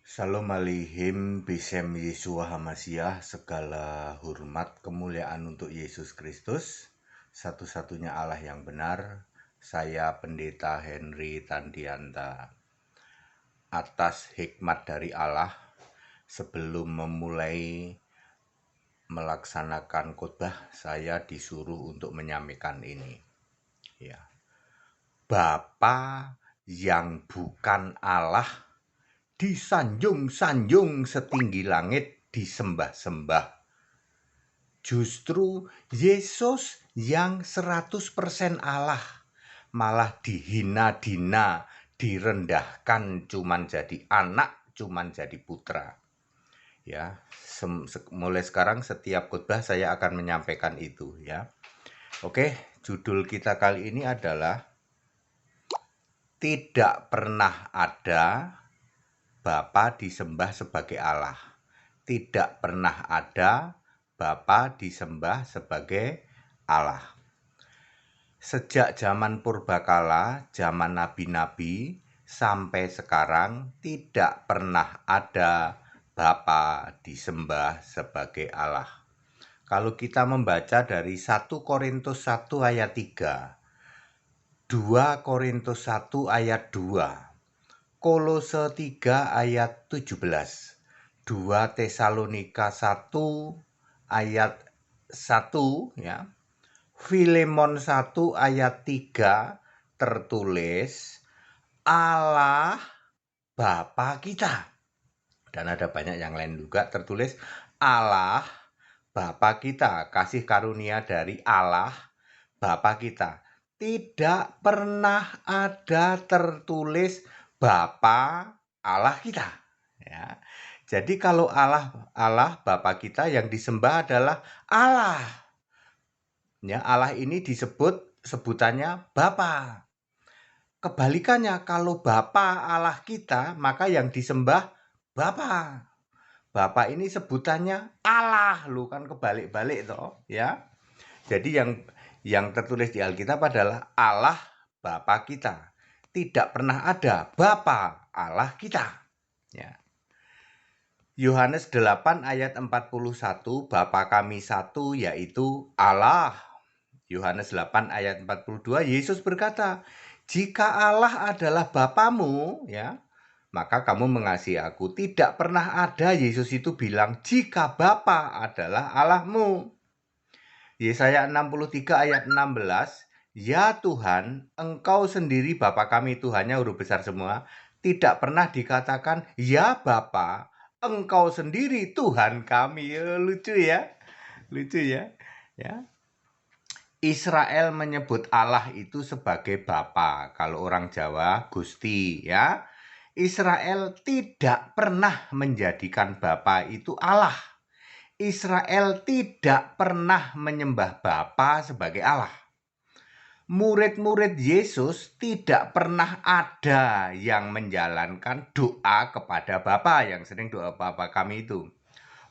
Shalom Alihim Bisem Yeshua Hamasyah. Segala hormat kemuliaan untuk Yesus Kristus, satu-satunya Allah yang benar. Saya Pendeta Henry Tandianta. Atas hikmat dari Allah, sebelum memulai melaksanakan khotbah, saya disuruh untuk menyampaikan ini. Ya. Bapa yang bukan Allah disanjung-sanjung setinggi langit, disembah-sembah. Justru Yesus yang 100% Allah malah dihina-dina, direndahkan, cuman jadi anak, cuman jadi putra. Ya, mulai sekarang setiap khotbah saya akan menyampaikan itu ya. Oke, judul kita kali ini adalah tidak pernah ada Bapa disembah sebagai Allah. Tidak pernah ada Bapa disembah sebagai Allah. Sejak zaman purbakala, zaman nabi-nabi, sampai sekarang tidak pernah ada Bapa disembah sebagai Allah. Kalau kita membaca dari 1 Korintus 1 ayat 3, 2 Korintus 1 ayat 2, Kolose 3 ayat 17, 2 Tesalonika 1 ayat 1 ya. Filemon 1 ayat 3 tertulis Allah Bapa kita. Dan ada banyak yang lain juga tertulis Allah Bapa kita, kasih karunia dari Allah Bapa kita. Tidak pernah ada tertulis Bapa Allah kita. Ya. Jadi kalau Allah Bapa kita yang disembah adalah Allah. Ya, Allah ini disebut sebutannya Bapa. Kebalikannya, kalau Bapa Allah kita, maka yang disembah Bapa. Bapa ini sebutannya Allah, lu kan kebalik-balik toh, ya. Jadi yang tertulis di Alkitab adalah Allah Bapa kita. Tidak pernah ada Bapa Allah kita. Ya. Yohanes 8 ayat 41, Bapa kami satu yaitu Allah. Yohanes 8 ayat 42, Yesus berkata, jika Allah adalah Bapamu, ya, maka kamu mengasihi aku. Tidak pernah ada Yesus itu bilang, jika Bapa adalah Allahmu. Yesaya 63 ayat 16, ya Tuhan, Engkau sendiri Bapa kami, Tuhannya huruf besar semua. Tidak pernah dikatakan, ya Bapa, Engkau sendiri Tuhan kami. Lucu ya, lucu ya. Ya. Israel menyebut Allah itu sebagai Bapa. Kalau orang Jawa, Gusti ya. Israel tidak pernah menjadikan Bapa itu Allah. Israel tidak pernah menyembah Bapa sebagai Allah. Murid-murid Yesus tidak pernah ada yang menjalankan doa kepada Bapa, yang sering doa Bapa kami itu.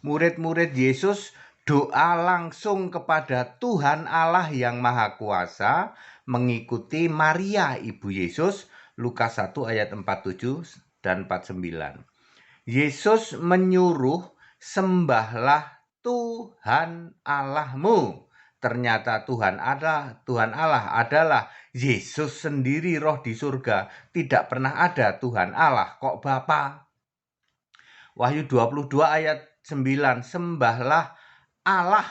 Murid-murid Yesus doa langsung kepada Tuhan Allah yang Maha Kuasa mengikuti Maria ibu Yesus, Lukas 1 ayat 47 dan 49. Yesus menyuruh sembahlah Tuhan Allahmu. Ternyata Tuhan Allah adalah Yesus sendiri, roh di surga. Tidak pernah ada Tuhan Allah kok Bapa. Wahyu 22 ayat 9, sembahlah Allah.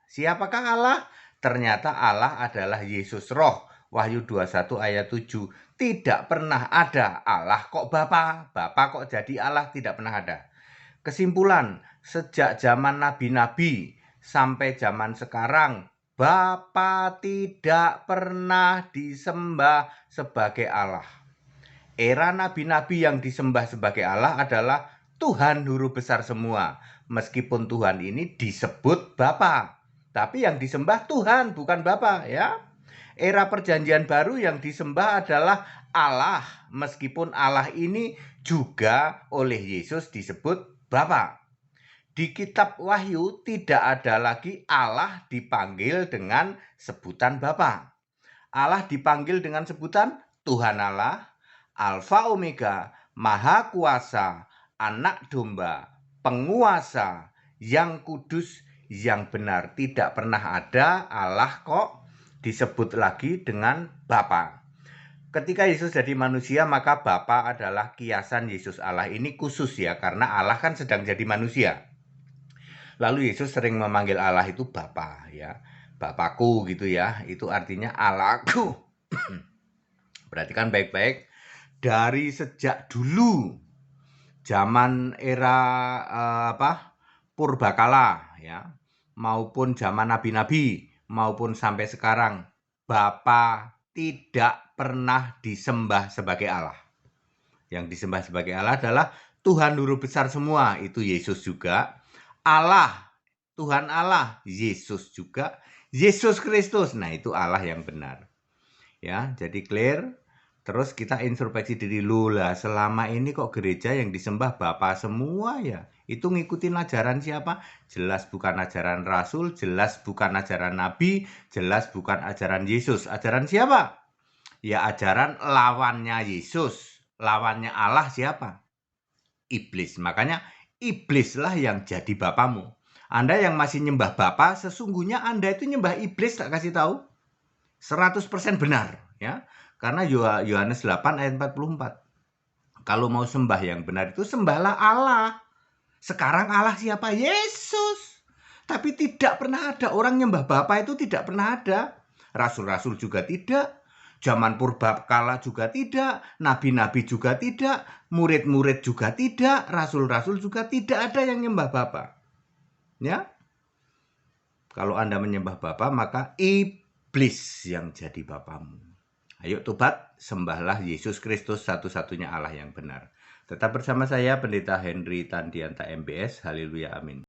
Siapakah Allah? Ternyata Allah adalah Yesus roh. Wahyu 21 ayat 7, tidak pernah ada Allah kok Bapa. Bapa kok jadi Allah, tidak pernah ada. Kesimpulan, sejak zaman nabi-nabi sampai zaman sekarang, Bapa tidak pernah disembah sebagai Allah. Era nabi-nabi yang disembah sebagai Allah adalah Tuhan huruf besar semua. Meskipun Tuhan ini disebut Bapa, tapi yang disembah Tuhan, bukan Bapa ya. Era perjanjian baru yang disembah adalah Allah, meskipun Allah ini juga oleh Yesus disebut Bapa. Di kitab Wahyu tidak ada lagi Allah dipanggil dengan sebutan Bapa. Allah dipanggil dengan sebutan Tuhan Allah, Alfa Omega, Maha Kuasa, Anak domba, penguasa, yang kudus, yang benar. Tidak pernah ada Allah kok disebut lagi dengan Bapa. Ketika Yesus jadi manusia, maka Bapa adalah kiasan Yesus Allah. Ini khusus ya, karena Allah kan sedang jadi manusia. Lalu Yesus sering memanggil Allah itu Bapa ya. Bapakku gitu ya. Itu artinya Allahku. Perhatikan baik-baik. Dari sejak dulu zaman era purbakala ya, maupun zaman nabi-nabi maupun sampai sekarang, Bapa tidak pernah disembah sebagai Allah. Yang disembah sebagai Allah adalah Tuhan Guru besar semua, itu Yesus juga. Allah, Tuhan Allah, Yesus juga. Yesus Kristus, nah itu Allah yang benar. Ya, jadi clear. Terus kita introspeksi diri lah, selama ini kok gereja yang disembah Bapa semua ya? Itu ngikutin ajaran siapa? Jelas bukan ajaran Rasul, jelas bukan ajaran Nabi, jelas bukan ajaran Yesus. Ajaran siapa? Ya ajaran lawannya Yesus. Lawannya Allah siapa? Iblis. Makanya iblislah yang jadi bapamu. Anda yang masih nyembah Bapa, sesungguhnya Anda itu nyembah iblis, tak kasih tahu. 100% benar ya. Karena Yohanes 8 ayat 44. Kalau mau sembah yang benar itu sembahlah Allah. Sekarang Allah siapa? Yesus. Tapi tidak pernah ada orang nyembah Bapa, itu tidak pernah ada. Rasul-rasul juga tidak. Zaman purbakala juga tidak. Nabi-nabi juga tidak. Murid-murid juga tidak. Rasul-rasul juga tidak ada yang nyembah Bapa. Ya. Kalau Anda menyembah Bapa, maka iblis yang jadi bapamu. Ayo tobat, sembahlah Yesus Kristus, satu-satunya Allah yang benar. Tetap bersama saya, Pendeta Henry Tandianta MBS. Haleluya, amin.